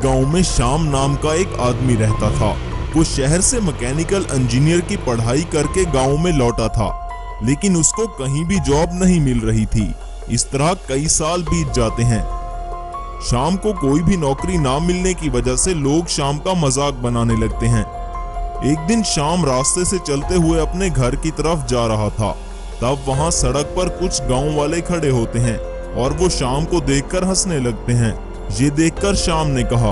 गांव में श्याम नाम का एक आदमी रहता था। वो शहर से मैकेनिकल इंजीनियर की पढ़ाई करके गांव में लौटा था, लेकिन उसको कहीं भी जॉब नहीं मिल रही थी। इस तरह कई साल बीत जाते हैं। श्याम को कोई भी नौकरी ना मिलने की वजह से लोग श्याम का मजाक बनाने लगते हैं। एक दिन श्याम रास्ते से चलते हुए अपने घर की तरफ जा रहा था। तब वहां सड़क पर कुछ गांव वाले खड़े होते हैं और वो श्याम को देखकर हंसने लगते हैं। ये देखकर श्याम ने कहा,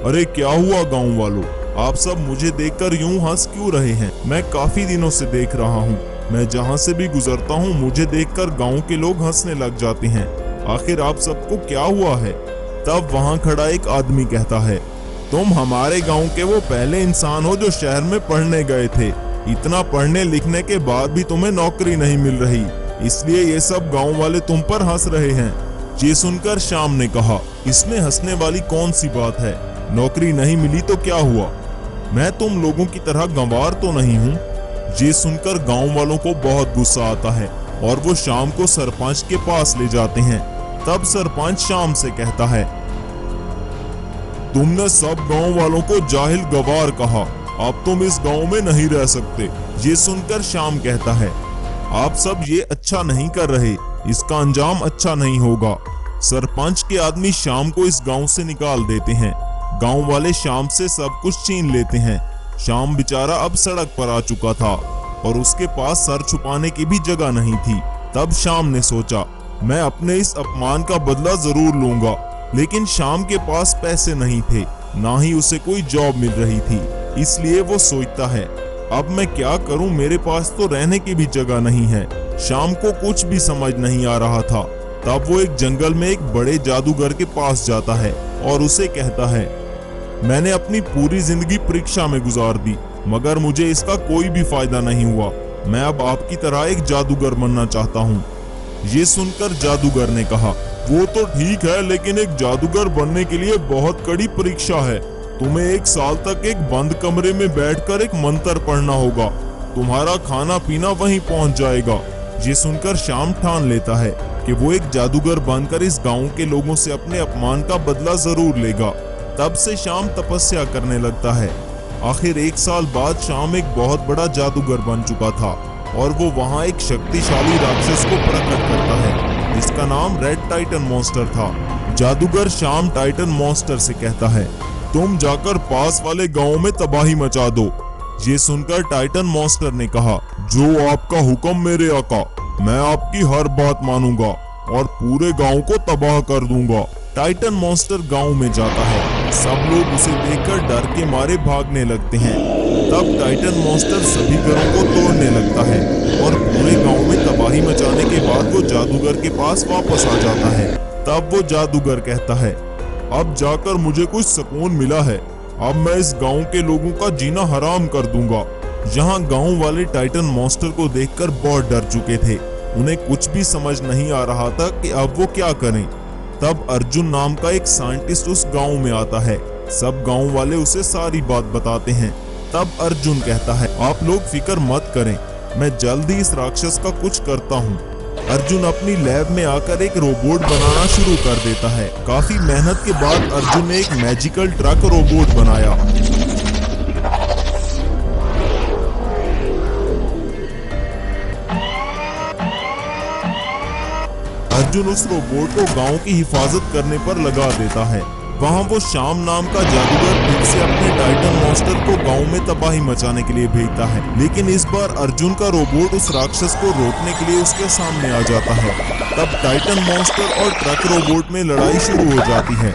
अरे क्या हुआ गांव वालों, आप सब मुझे देखकर यूं हंस क्यों रहे हैं? मैं काफी दिनों से देख रहा हूँ, मैं जहाँ से भी गुजरता हूँ मुझे देखकर गांव के लोग हंसने लग जाते हैं। आखिर आप सबको क्या हुआ है? तब वहाँ खड़ा एक आदमी कहता है, तुम हमारे गांव के वो पहले इंसान हो जो शहर में पढ़ने गए थे। इतना पढ़ने लिखने के बाद भी तुम्हें नौकरी नहीं मिल रही, इसलिए ये सब गांव वाले तुम पर हंस रहे हैं। ये सुनकर श्याम ने कहा, इसमें हंसने वाली कौन सी बात है? नौकरी नहीं मिली तो क्या हुआ? मैं तुम लोगों की तरह गंवार तो नहीं हूँ। ये सुनकर गांव वालों को बहुत गुस्सा आता है और वो श्याम को सरपंच के पास ले जाते हैं। तब सरपंच श्याम से कहता है, तुमने सब गांव वालों को जाहिल गवार कहा, अब तुम इस गांव में नहीं रह सकते। ये सुनकर श्याम कहता है, आप सब ये अच्छा नहीं कर रहे, इसका अंजाम अच्छा नहीं होगा। सरपंच के आदमी श्याम को इस गांव से निकाल देते हैं। गांव वाले श्याम से सब कुछ छीन लेते हैं। श्याम बेचारा अब सड़क पर आ चुका था और उसके पास सर छुपाने की भी जगह नहीं थी। तब श्याम ने सोचा, मैं अपने इस अपमान का बदला जरूर लूंगा। लेकिन श्याम के पास पैसे नहीं थे, ना ही उसे कोई जॉब मिल रही थी। इसलिए वो सोचता है, अब मैं क्या करूं, मेरे पास तो रहने की भी जगह नहीं है। श्याम को कुछ भी समझ नहीं आ रहा था। तब वो एक जंगल में एक बड़े जादूगर के पास जाता है और उसे कहता है, मैंने अपनी पूरी जिंदगी परीक्षा में गुजार दी, मगर मुझे इसका कोई भी फायदा नहीं हुआ। मैं अब आपकी तरह एक जादूगर बनना चाहता हूँ। ये सुनकर जादूगर ने कहा, वो तो ठीक है, लेकिन एक जादूगर बनने के लिए बहुत कड़ी परीक्षा है। तुम्हें 1 साल तक एक बंद कमरे में बैठकर एक मंत्र पढ़ना होगा। तुम्हारा खाना पीना वहीं पहुंच जाएगा। ये सुनकर श्याम ठान लेता है कि वो एक जादूगर बनकर इस गांव के लोगों से अपने अपमान का बदला जरूर लेगा। तब से श्याम तपस्या करने लगता है। आखिर 1 साल बाद श्याम एक बहुत बड़ा जादूगर बन चुका था और वो वहाँ एक शक्तिशाली राक्षस को प्रकट करता है, जिसका नाम रेड टाइटन मॉन्स्टर था। जादूगर श्याम टाइटन मॉन्स्टर से कहता है, तुम जाकर पास वाले गांव में तबाही मचा दो। ये सुनकर टाइटन मॉन्स्टर ने कहा, जो आपका हुक्म मेरे आका, मैं आपकी हर बात मानूंगा और पूरे गांव को तबाह कर दूंगा। टाइटन मॉन्स्टर गांव में जाता है। सब लोग उसे देखकर डर के मारे भागने लगते हैं। तब टाइटन मॉन्स्टर सभी घरों को तोड़ने लगता है और पूरे गांव में तबाही मचाने के बाद वो जादूगर के पास वापस आ जाता है। तब वो जादूगर कहता है, अब जाकर मुझे कुछ सुकून मिला है। अब मैं इस गांव के लोगों का जीना हराम कर दूंगा। यहाँ गांव वाले टाइटन मॉन्स्टर को देखकर बहुत डर चुके थे। उन्हें कुछ भी समझ नहीं आ रहा था कि अब वो क्या करें। तब अर्जुन नाम का एक साइंटिस्ट उस गांव में आता है। सब गांव वाले उसे सारी बात बताते हैं। तब अर्जुन कहता है, आप लोग फिक्र मत करें, मैं जल्द ही इस राक्षस का कुछ करता हूँ। अर्जुन अपनी लैब में आकर एक रोबोट बनाना शुरू कर देता है। काफी मेहनत के बाद अर्जुन ने एक मैजिकल ट्रक रोबोट बनाया। अर्जुन उस रोबोट को गांव की हिफाजत करने पर लगा देता है। वहां वो श्याम नाम का जादूगर फिर से अपने टाइटन मॉन्स्टर को गांव में तबाही मचाने के लिए भेजता है। लेकिन इस बार अर्जुन का रोबोट उस राक्षस को रोकने के लिए उसके सामने आ जाता है। तब टाइटन मॉन्स्टर और ट्रक रोबोट में लड़ाई शुरू हो जाती है।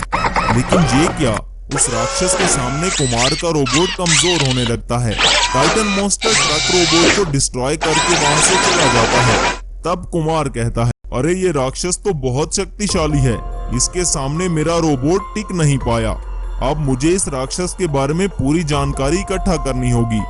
लेकिन ये क्या, उस राक्षस के सामने कुमार का रोबोट कमजोर होने लगता है। टाइटन मॉन्स्टर ट्रक रोबोट को डिस्ट्रॉय करके वहां से चला जाता है। तब कुमार कहता है, अरे ये राक्षस तो बहुत शक्तिशाली है, इसके सामने मेरा रोबोट टिक नहीं पाया। अब मुझे इस राक्षस के बारे में पूरी जानकारी इकट्ठा करनी होगी।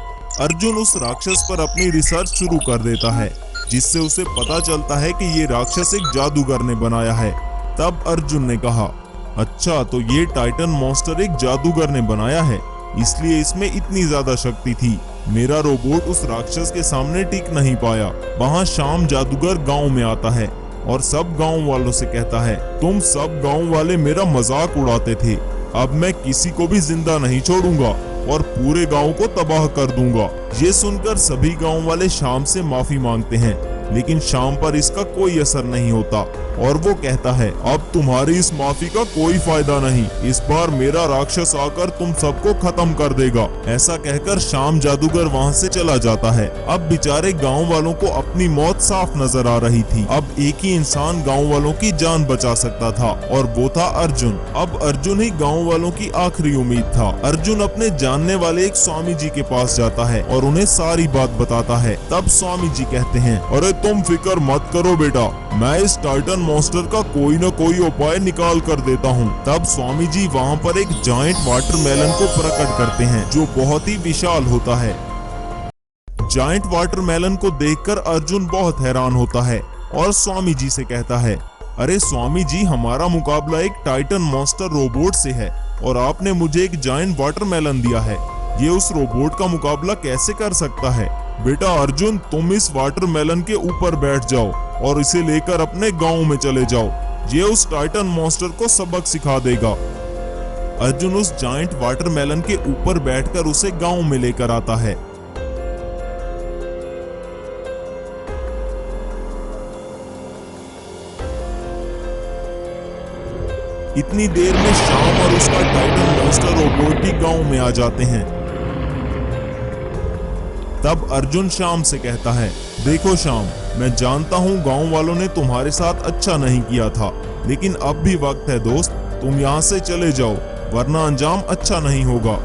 अर्जुन उस राक्षस पर अपनी रिसर्च शुरू कर देता है, जिससे उसे पता चलता है कि ये राक्षस एक जादूगर ने बनाया है। तब अर्जुन ने कहा, अच्छा तो ये टाइटन मॉन्स्टर एक जादूगर ने बनाया है, इसलिए इसमें इतनी ज्यादा शक्ति थी। मेरा रोबोट उस राक्षस के सामने टिक नहीं पाया। वहाँ श्याम जादूगर गांव में आता है और सब गांव वालों से कहता है, तुम सब गांव वाले मेरा मजाक उड़ाते थे, अब मैं किसी को भी जिंदा नहीं छोड़ूंगा और पूरे गांव को तबाह कर दूंगा। ये सुनकर सभी गांव वाले शाम से माफी मांगते हैं, लेकिन शाम पर इसका कोई असर नहीं होता और वो कहता है, अब तुम्हारी इस माफी का कोई फायदा नहीं, इस बार मेरा राक्षस आकर तुम सबको खत्म कर देगा। ऐसा कहकर शाम जादूगर वहाँ से चला जाता है। अब बेचारे गांव वालों को अपनी मौत साफ नजर आ रही थी। अब एक ही इंसान गांव वालों की जान बचा सकता था और वो था अर्जुन। अब अर्जुन ही गांव वालों की आखिरी उम्मीद था। अर्जुन अपने जानने वाले एक स्वामी जी के पास जाता है और उन्हें सारी बात बताता है। तब स्वामी जी कहते हैं, अरे तुम फिक्र मत करो बेटा, मैं इस टाइटन मॉन्स्टर का कोई न कोई उपाय निकाल कर देता हूँ। तब स्वामी जी वहाँ पर एक जायंट वाटरमेलन को प्रकट करते हैं जो बहुत ही विशाल होता है। जायंट वाटरमेलन को देखकर अर्जुन बहुत हैरान होता है और स्वामी जी से कहता है, अरे स्वामी जी, हमारा मुकाबला एक टाइटन मॉन्स्टर रोबोट से है और आपने मुझे एक जायंट वाटरमेलन दिया है, ये उस रोबोट का मुकाबला कैसे कर सकता है? बेटा अर्जुन, तुम इस वाटरमेलन के ऊपर बैठ जाओ और इसे लेकर अपने गांव में चले जाओ, ये उस टाइटन मॉन्स्टर को सबक सिखा देगा। अर्जुन उस जायंट वाटरमेलन के ऊपर बैठकर उसे गांव में लेकर आता है। इतनी देर में शाम और उसका टाइटन मॉन्स्टर रोबोट भी गांव में आ जाते हैं। तब अर्जुन शाम से कहता है, देखो शाम, मैं जानता हूँ गांव वालों ने तुम्हारे साथ अच्छा नहीं किया था, लेकिन अब भी वक्त है दोस्त, तुम यहाँ से चले जाओ वरना अंजाम अच्छा नहीं होगा।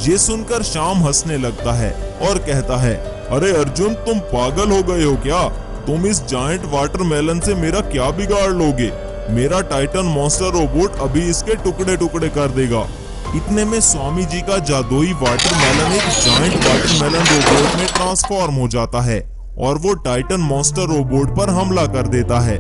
ये सुनकर शाम हंसने लगता है और कहता है, अरे अर्जुन, तुम पागल हो गए हो क्या? तुम इस जायंट वाटरमेलन से मेरा क्या बिगाड़ लोगे? मेरा टाइटन मॉन्स्टर रोबोट अभी इसके टुकड़े टुकड़े कर देगा। इतने में स्वामी जी का जादुई वाटरमेलन एक जायंट वाटरमेलन रोबोट में ट्रांसफॉर्म हो जाता है और वो टाइटन मॉन्स्टर रोबोट पर हमला कर देता है।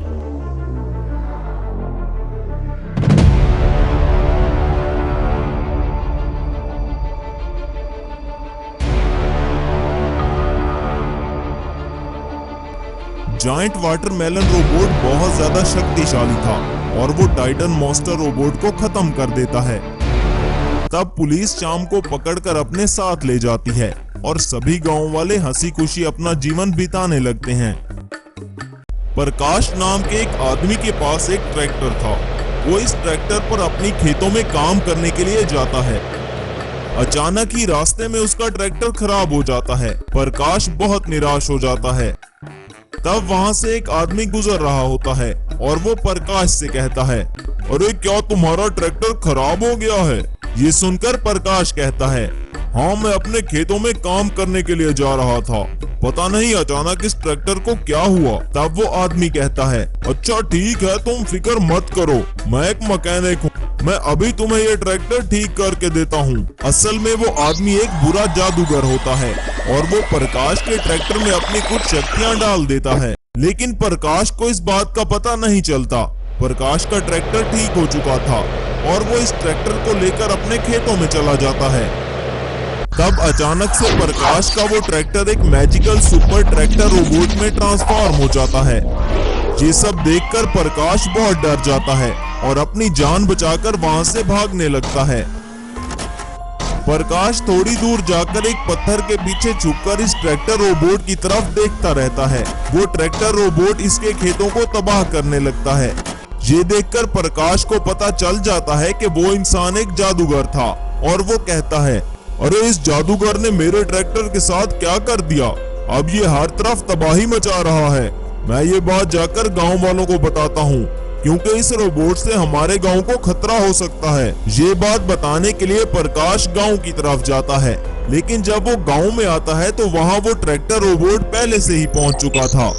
जायंट वाटरमेलन रोबोट बहुत ज्यादा शक्तिशाली था और वो टाइटन मॉन्स्टर रोबोट को खत्म कर देता है। तब पुलिस शाम को पकड़कर अपने साथ ले जाती है और सभी गांव वाले हंसी खुशी अपना जीवन बिताने लगते हैं। प्रकाश नाम के एक आदमी के पास एक ट्रैक्टर था। वो इस ट्रैक्टर पर अपनी खेतों में काम करने के लिए जाता है। अचानक ही रास्ते में उसका ट्रैक्टर खराब हो जाता है। प्रकाश बहुत निराश हो जाता है। तब वहां से एक आदमी गुजर रहा होता है और वो प्रकाश से कहता है, अरे क्या तुम्हारा ट्रैक्टर खराब हो गया है? ये सुनकर प्रकाश कहता है, हाँ, मैं अपने खेतों में काम करने के लिए जा रहा था, पता नहीं अचानक इस ट्रैक्टर को क्या हुआ। तब वो आदमी कहता है, अच्छा ठीक है, तुम फिक्र मत करो, मैं एक मैकेनिक हूँ, मैं अभी तुम्हें ये ट्रैक्टर ठीक करके देता हूँ। असल में वो आदमी एक बुरा जादूगर होता है और वो प्रकाश के ट्रैक्टर में अपनी कुछ शक्तियाँ डाल देता है, लेकिन प्रकाश को इस बात का पता नहीं चलता। प्रकाश का ट्रैक्टर ठीक हो चुका था और वो इस ट्रैक्टर को लेकर अपने खेतों में चला जाता है। तब अचानक से प्रकाश का वो ट्रैक्टर एक मैजिकल सुपर ट्रैक्टर रोबोट में ट्रांसफॉर्म हो जाता है। ये सब देखकर प्रकाश बहुत डर जाता है और अपनी जान बचाकर वहां से भागने लगता है। प्रकाश थोड़ी दूर जाकर एक पत्थर के पीछे छुपकर इस ट्रैक्टर रोबोट की तरफ देखता रहता है। वो ट्रैक्टर रोबोट इसके खेतों को तबाह करने लगता है। ये देखकर प्रकाश को पता चल जाता है कि वो इंसान एक जादूगर था और वो कहता है, अरे इस जादूगर ने मेरे ट्रैक्टर के साथ क्या कर दिया? अब ये हर तरफ तबाही मचा रहा है। मैं ये बात जाकर गांव वालों को बताता हूँ, क्योंकि इस रोबोट से हमारे गांव को खतरा हो सकता है। ये बात बताने के लिए प्रकाश गांव की तरफ जाता है, लेकिन जब वो गांव में आता है तो वहाँ वो ट्रैक्टर रोबोट पहले से ही पहुँच चुका था।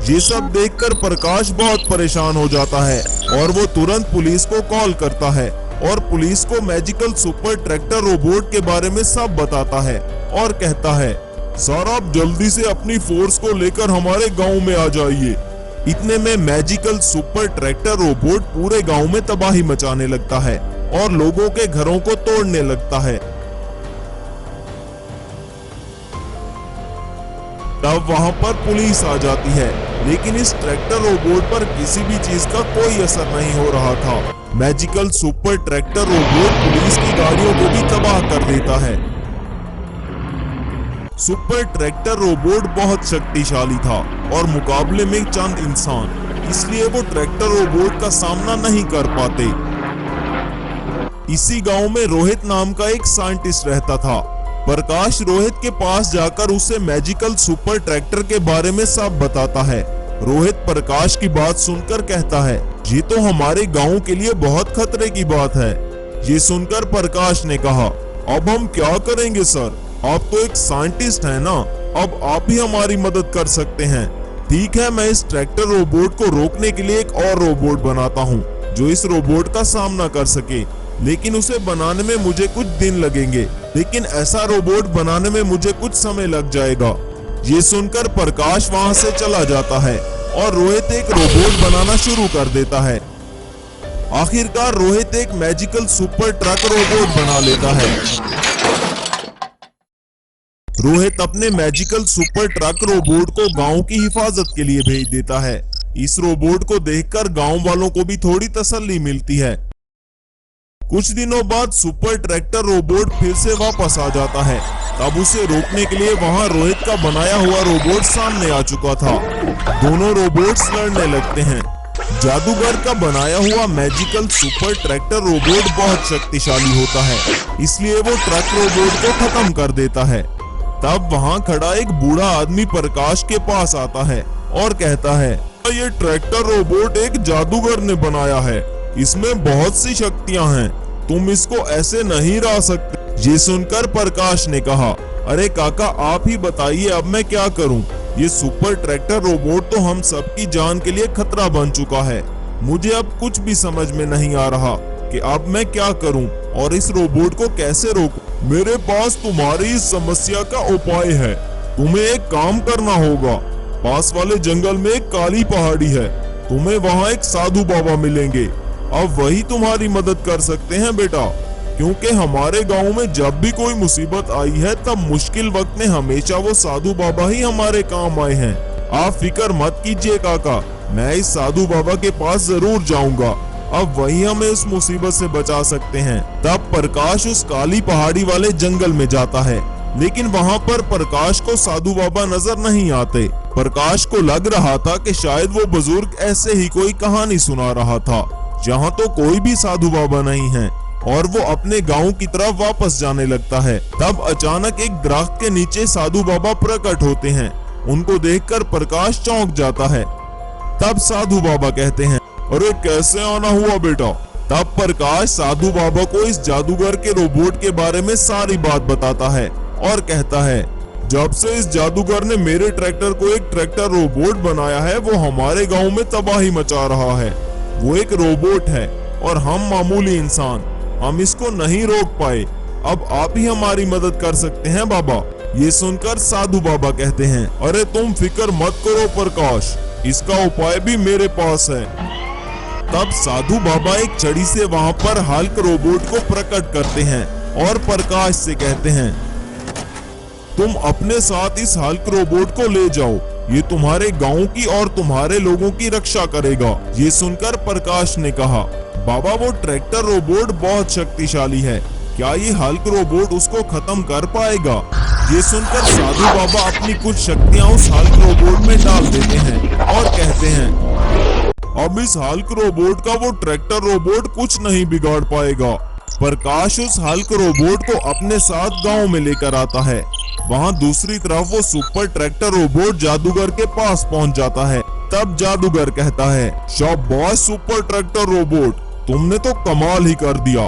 ये सब देखकर प्रकाश बहुत परेशान हो जाता है और वो तुरंत पुलिस को कॉल करता है और पुलिस को मैजिकल सुपर ट्रैक्टर रोबोट के बारे में सब बताता है और कहता है, सर आप जल्दी से अपनी फोर्स को लेकर हमारे गांव में आ जाइए। इतने में मैजिकल सुपर ट्रैक्टर रोबोट पूरे गांव में तबाही मचाने लगता है और लोगों के घरों को तोड़ने लगता है। तब वहां पर पुलिस आ जाती है, लेकिन इस ट्रैक्टर रोबोट पर किसी भी चीज का कोई असर नहीं हो रहा था। Magical super tractor robot police की गाड़ियों को भी तबाह कर देता है। सुपर ट्रैक्टर रोबोट बहुत शक्तिशाली था और मुकाबले में चंद इंसान, इसलिए वो ट्रैक्टर रोबोट का सामना नहीं कर पाते। इसी गांव में रोहित नाम का एक साइंटिस्ट रहता था। प्रकाश रोहित के पास जाकर उसे मैजिकल सुपर ट्रैक्टर के बारे में सब बताता है। रोहित प्रकाश की बात सुनकर कहता है, ये तो हमारे गांव के लिए बहुत खतरे की बात है। ये सुनकर प्रकाश ने कहा, अब हम क्या करेंगे सर, आप तो एक साइंटिस्ट हैं ना, अब आप ही हमारी मदद कर सकते हैं। ठीक है, मैं इस ट्रैक्टर रोबोट को रोकने के लिए एक और रोबोट बनाता हूँ जो इस रोबोट का सामना कर सके, लेकिन उसे बनाने में मुझे कुछ दिन लगेंगे। लेकिन ऐसा रोबोट बनाने में मुझे कुछ समय लग जाएगा। ये सुनकर प्रकाश वहां से चला जाता है और रोहित एक रोबोट बनाना शुरू कर देता है। आखिरकार रोहित एक मैजिकल सुपर ट्रक रोबोट बना लेता है। रोहित अपने मैजिकल सुपर ट्रक रोबोट को गांव की हिफाजत के लिए भेज देता है। इस रोबोट को देखकर गांव वालों को भी थोड़ी तसल्ली मिलती है। कुछ दिनों बाद सुपर ट्रैक्टर रोबोट फिर से वापस आ जाता है। तब उसे रोकने के लिए वहां रोहित का बनाया हुआ रोबोट सामने आ चुका था। दोनों रोबोट्स लड़ने लगते हैं। जादूगर का बनाया हुआ मैजिकल सुपर ट्रैक्टर रोबोट बहुत शक्तिशाली होता है, इसलिए वो ट्रक रोबोट को खत्म कर देता है। तब वहां खड़ा एक बूढ़ा आदमी प्रकाश के पास आता है और कहता है, ये ट्रैक्टर रोबोट एक जादूगर ने बनाया है, इसमें बहुत सी शक्तियां हैं, तुम इसको ऐसे नहीं ला सकते। ये सुनकर प्रकाश ने कहा, अरे काका आप ही बताइए अब मैं क्या करूं? ये सुपर ट्रैक्टर रोबोट तो हम सबकी जान के लिए खतरा बन चुका है। मुझे अब कुछ भी समझ में नहीं आ रहा कि अब मैं क्या करूं और इस रोबोट को कैसे रोकूं। मेरे पास तुम्हारी इस समस्या का उपाय है। तुम्हें एक काम करना होगा। पास वाले जंगल में एक काली पहाड़ी है, तुम्हें वहाँ एक साधु बाबा मिलेंगे। अब वही तुम्हारी मदद कर सकते हैं बेटा, क्योंकि हमारे गांव में जब भी कोई मुसीबत आई है तब मुश्किल वक्त में हमेशा वो साधु बाबा ही हमारे काम आए हैं। आप फिक्र मत कीजिए काका, मैं इस साधु बाबा के पास जरूर जाऊंगा। अब वही हमें उस मुसीबत से बचा सकते हैं। तब प्रकाश उस काली पहाड़ी वाले जंगल में जाता है, लेकिन वहाँ पर प्रकाश को साधु बाबा नजर नहीं आते। प्रकाश को लग रहा था कि शायद वो बुजुर्ग ऐसे ही कोई कहानी सुना रहा था, जहाँ तो कोई भी साधु बाबा नहीं है, और वो अपने गांव की तरफ वापस जाने लगता है। तब अचानक एक दरख्त के नीचे साधु बाबा प्रकट होते हैं। उनको देखकर प्रकाश चौंक जाता है। तब साधु बाबा कहते हैं, अरे कैसे आना हुआ बेटा? तब प्रकाश साधु बाबा को इस जादूगर के रोबोट के बारे में सारी बात बताता है और कहता है, जब से इस जादूगर ने मेरे ट्रैक्टर को एक ट्रैक्टर रोबोट बनाया है, वो हमारे गांव में तबाही मचा रहा है। वो एक रोबोट है और हम मामूली इंसान, हम इसको नहीं रोक पाए। अब आप ही हमारी मदद कर सकते हैं बाबा। ये सुनकर साधु बाबा कहते हैं, अरे तुम फिक्र मत करो प्रकाश, इसका उपाय भी मेरे पास है। तब साधु बाबा एक छड़ी से वहां पर हल्क रोबोट को प्रकट करते हैं और प्रकाश से कहते हैं, तुम अपने साथ इस हल्क रोबोट को ले जाओ, ये तुम्हारे गांव की और तुम्हारे लोगों की रक्षा करेगा। ये सुनकर प्रकाश ने कहा, बाबा वो ट्रैक्टर रोबोट बहुत शक्तिशाली है, क्या ये हल्क रोबोट उसको खत्म कर पाएगा? ये सुनकर साधु बाबा अपनी कुछ शक्तियां उस हल्क रोबोट में डाल देते हैं और कहते हैं, अब इस हल्क रोबोट का वो ट्रैक्टर रोबोट कुछ नहीं बिगाड़ पाएगा। प्रकाश उस हल्क रोबोट को अपने साथ गांव में लेकर आता है। वहां दूसरी तरफ वो सुपर ट्रैक्टर रोबोट जादूगर के पास पहुंच जाता है। तब जादूगर कहता है, शाबाश सुपर ट्रैक्टर रोबोट, तुमने तो कमाल ही कर दिया।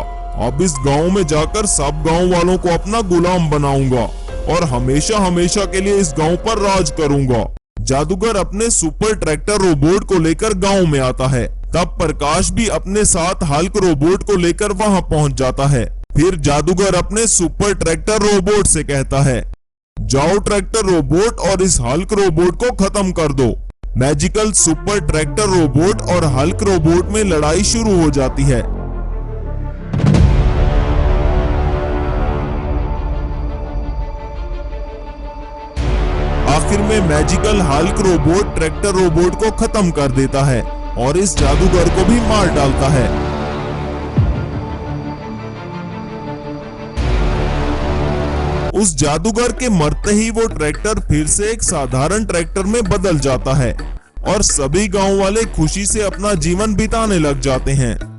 अब इस गांव में जाकर सब गांव वालों को अपना गुलाम बनाऊंगा और हमेशा हमेशा के लिए इस गांव पर राज करूंगा। जादूगर अपने सुपर ट्रैक्टर रोबोट को लेकर गांव में आता है। तब प्रकाश भी अपने साथ हल्क रोबोट को लेकर वहां पहुंच जाता है। फिर जादूगर अपने सुपर ट्रैक्टर रोबोट से कहता है, जाओ ट्रैक्टर रोबोट और इस हल्क रोबोट को खत्म कर दो। मैजिकल सुपर ट्रैक्टर रोबोट और हल्क रोबोट में लड़ाई शुरू हो जाती है। आखिर में magical Hulk robot tractor robot को खत्म कर देता है और इस जादूगर को भी मार डालता है। उस जादूगर के मरते ही वो ट्रैक्टर फिर से एक साधारण ट्रैक्टर में बदल जाता है और सभी गांव वाले खुशी से अपना जीवन बिताने लग जाते हैं।